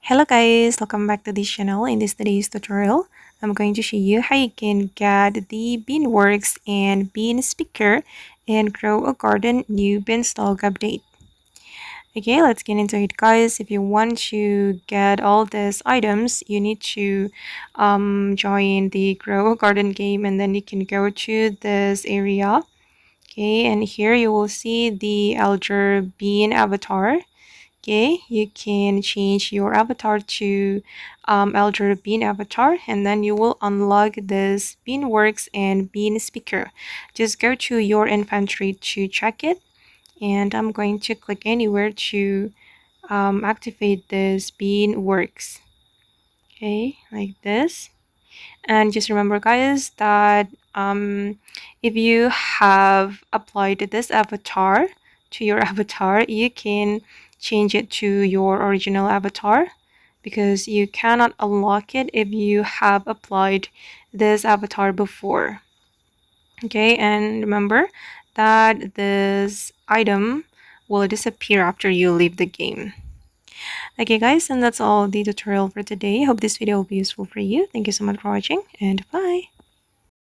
Hello guys, welcome back to this channel. In this today's tutorial, I'm going to show you how you can get the Beanworks and Bean Speaker and grow a garden new Beanstalk update. Okay, let's get into it guys. If you want to get all these items, you need to join the grow a garden game, and then you can go to this area. Okay, and here you will see the elder bean avatar. Okay, you can change your avatar to elder bean avatar, and then you will unlock this Beanworks and Bean Speaker. Just go to your inventory to check it, and I'm going to click anywhere to activate this Beanworks. Okay, like this. And just remember guys that if you have applied this avatar to your avatar, you can change it to your original avatar because you cannot unlock it if you have applied this avatar before. Okay, and remember that this item will disappear after you leave the game. Okay guys, and that's all the tutorial for today. Hope this video will be useful for you. Thank you so much for watching, and bye.